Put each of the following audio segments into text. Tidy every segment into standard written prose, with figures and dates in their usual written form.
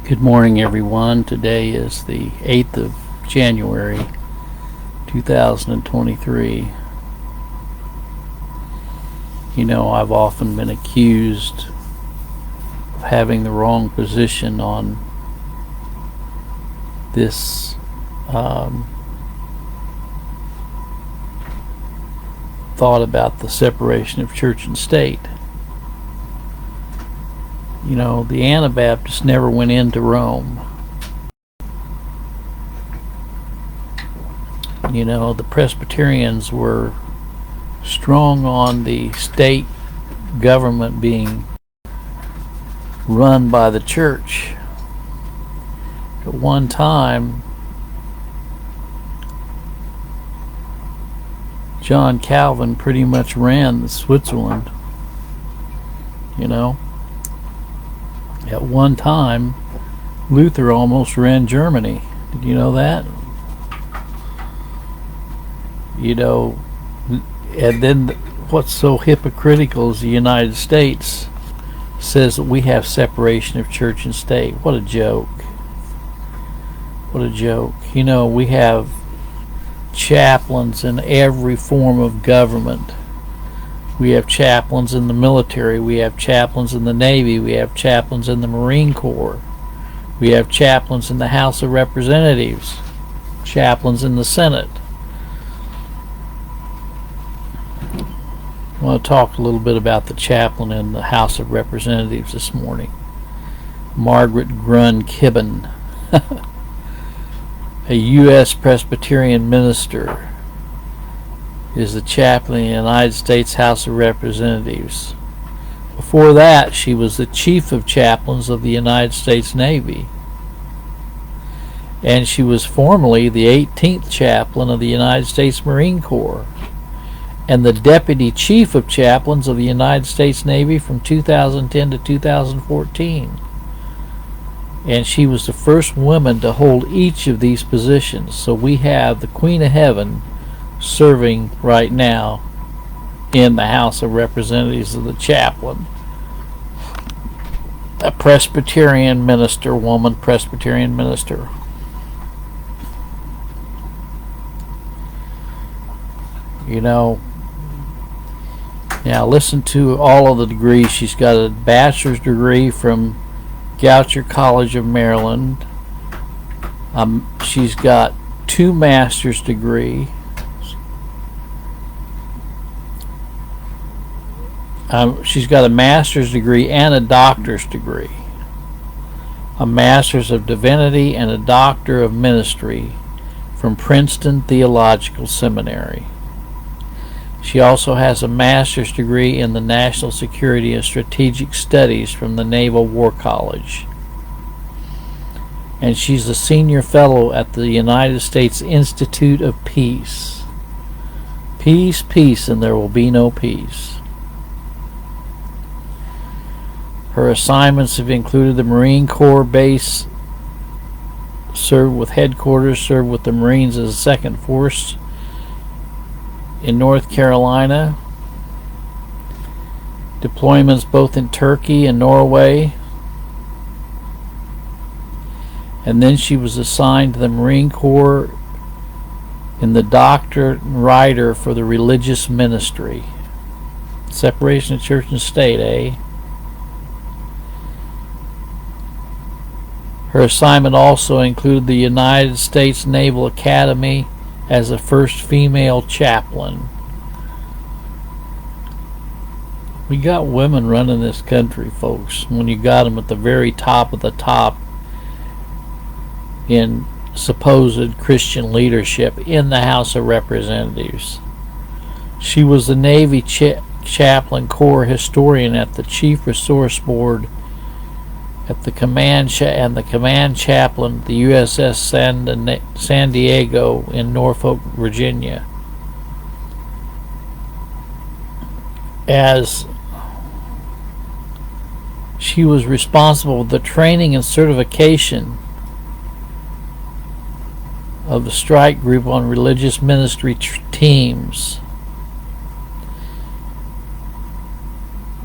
Good morning, everyone. Today is the 8th of January, 2023. You know, I've often been accused of having the wrong position on this thought about the separation of church and state. You know, the Anabaptists never went into Rome. You know, the Presbyterians were strong on the state government being run by the church. At one time, John Calvin pretty much ran Switzerland, you know. At one time, Luther almost ran Germany. Did you know that? You know, and then what's so hypocritical is the United States says that we have separation of church and state. What a joke. What a joke. You know, we have chaplains in every form of government. We have chaplains in the military, we have chaplains in the Navy, we have chaplains in the Marine Corps, we have chaplains in the House of Representatives, chaplains in the Senate. I want to talk a little bit about the chaplain in the House of Representatives this morning, Margaret Grun Kibben, a U.S. Presbyterian minister, is the chaplain in the United States House of Representatives. Before that, she was the chief of chaplains of the United States Navy. And she was formerly the 18th chaplain of the United States Marine Corps and the deputy chief of chaplains of the United States Navy from 2010 to 2014. And she was the first woman to hold each of these positions. So we have the Queen of Heaven serving right now in the House of Representatives of the chaplain, a Presbyterian minister, woman Presbyterian minister. You know, now listen to all of the degrees. She's got a bachelor's degree from Goucher College of Maryland. She's got 2 master's degrees. She's got a master's degree and a doctor's degree, a master's of divinity and a doctor of ministry from Princeton Theological Seminary. She also has a master's degree in the National Security and Strategic Studies from the Naval War College. And she's a senior fellow at the United States Institute of Peace. Peace, peace, and there will be no peace. Her assignments have included the Marine Corps base, served with the Marines as a 2nd Force in North Carolina, deployments both in Turkey and Norway, and then she was assigned to the Marine Corps in the doctorate and writer for the religious ministry. Separation of church and state, eh? Her assignment also included the United States Naval Academy as the first female chaplain. We got women running this country, folks, when you got them at the very top of the top in supposed Christian leadership in the House of Representatives. She was the Navy Chaplain Corps historian at the Chief Resource Board at the command chaplain at the USS San Diego in Norfolk, Virginia. As she was responsible for the training and certification of the strike group on religious ministry teams.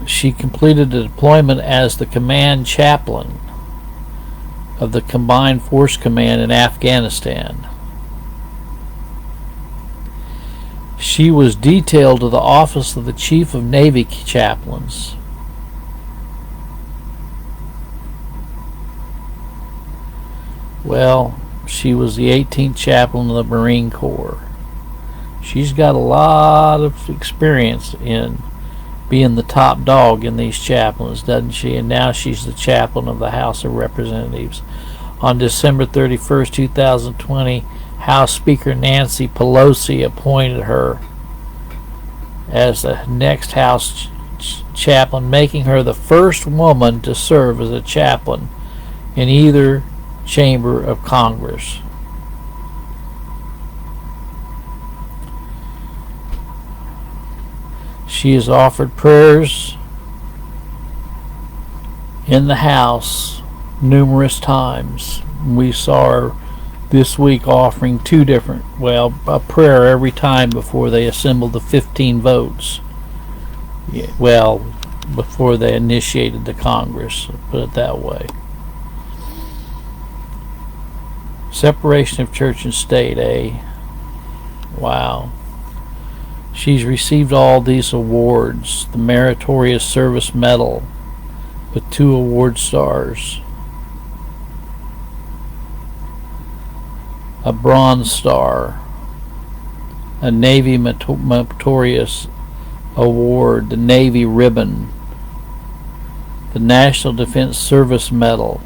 She completed the deployment as the command chaplain of the Combined Force Command in Afghanistan. She was detailed to the office of the Chief of Navy Chaplains. Well, she was the 18th chaplain of the Marine Corps. She's got a lot of experience in being the top dog in these chaplains, doesn't she? And now she's the chaplain of the House of Representatives. On December 31st, 2020, House Speaker Nancy Pelosi appointed her as the next House chaplain, making her the first woman to serve as a chaplain in either chamber of Congress. She has offered prayers in the House numerous times. We saw her this week offering a prayer every time before they assembled the 15 votes. Before they initiated the Congress, put it that way. Separation of church and state, eh? Wow. She's received all these awards. The Meritorious Service Medal with 2 award stars, a Bronze Star, a Navy Meritorious Award, the Navy Ribbon, the National Defense Service Medal,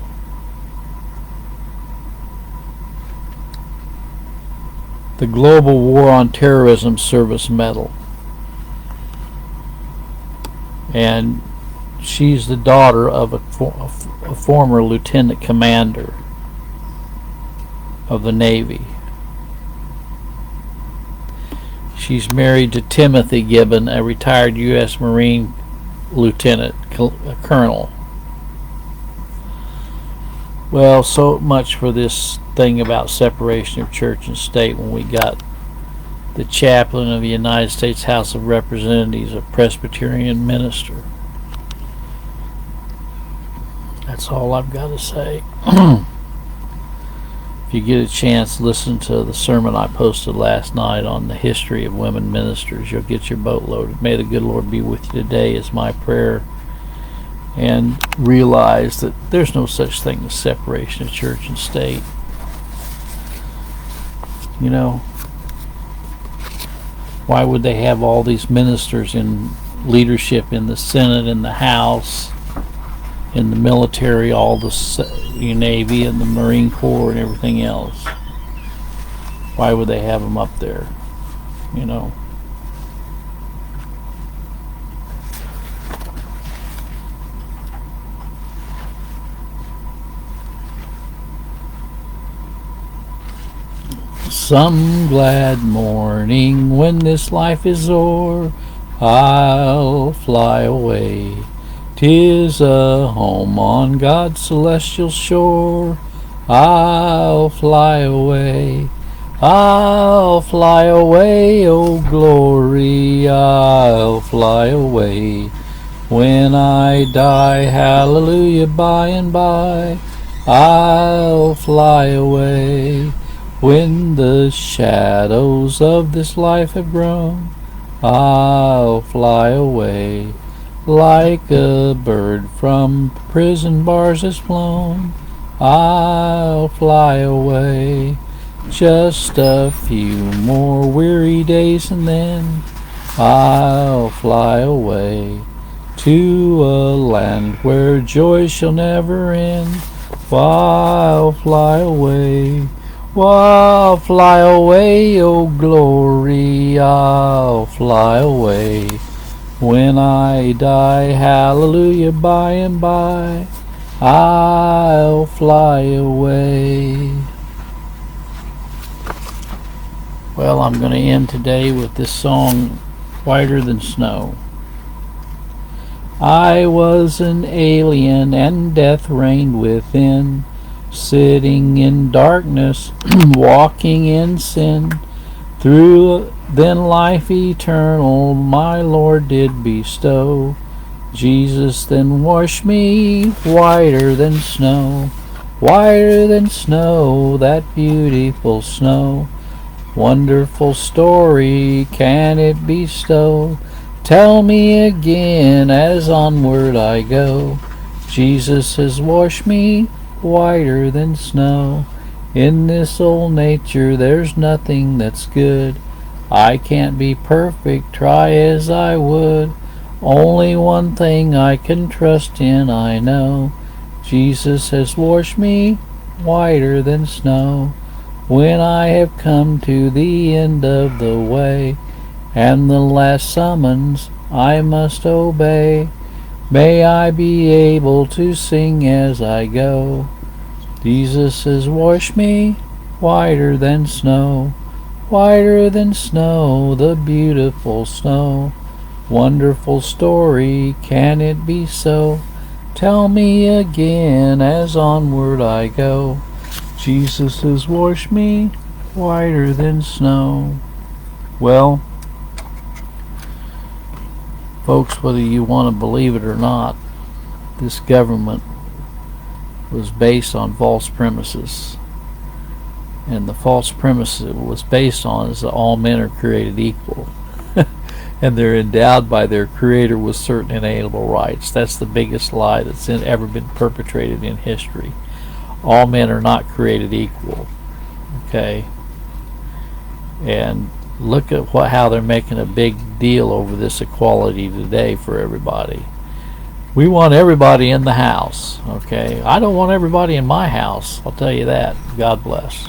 the Global War on Terrorism Service Medal, and she's the daughter of a former lieutenant commander of the Navy. She's married to Timothy Gibbon, a retired U.S. Marine lieutenant colonel. Well, so much for this thing about separation of church and state when we got the chaplain of the United States House of Representatives, a Presbyterian minister. That's all I've got to say. If you get a chance, listen to the sermon I posted last night on the history of women ministers. You'll get your boat loaded. May the good Lord be with you today is my prayer. And realize that there's no such thing as separation of church and state. You know, why would they have all these ministers in leadership in the Senate, in the House, in the military, all the Navy and the Marine Corps and everything else? Why would they have them up there? You know. Some glad morning when this life is o'er, I'll fly away. 'Tis a home on God's celestial shore. I'll fly away. I'll fly away, oh glory, I'll fly away. When I die, hallelujah, by and by, I'll fly away. When the shadows of this life have grown, I'll fly away. Like a bird from prison bars is flown, I'll fly away. Just a few more weary days and then I'll fly away to a land where joy shall never end. I'll fly away. I'll fly away, oh glory, I'll fly away. When I die, hallelujah, by and by, I'll fly away. Well, I'm going to end today with this song, Whiter Than Snow. I was an alien and death reigned within, sitting in darkness, walking in sin. Through then life eternal my Lord did bestow. Jesus then washed me whiter than snow, whiter than snow, that beautiful snow. Wonderful story, can it be so? Tell me again as onward I go. Jesus has washed me whiter than snow. In this old nature there's nothing that's good. I can't be perfect, try as I would. Only one thing I can trust in, I know. Jesus has washed me whiter than snow. When I have come to the end of the way, and the last summons I must obey, may I be able to sing as I go. Jesus has washed me whiter than snow, whiter than snow, the beautiful snow. Wonderful story, can it be so? Tell me again as onward I go. Jesus has washed me whiter than snow. Well, folks, whether you want to believe it or not, this government was based on false premises. And the false premise it was based on is that all men are created equal. And they're endowed by their Creator with certain inalienable rights. That's the biggest lie that's ever been perpetrated in history. All men are not created equal. Okay? And look at how they're making a big deal over this equality today for everybody. We want everybody in the house. Okay? I don't want everybody in my house. I'll tell you that. God bless.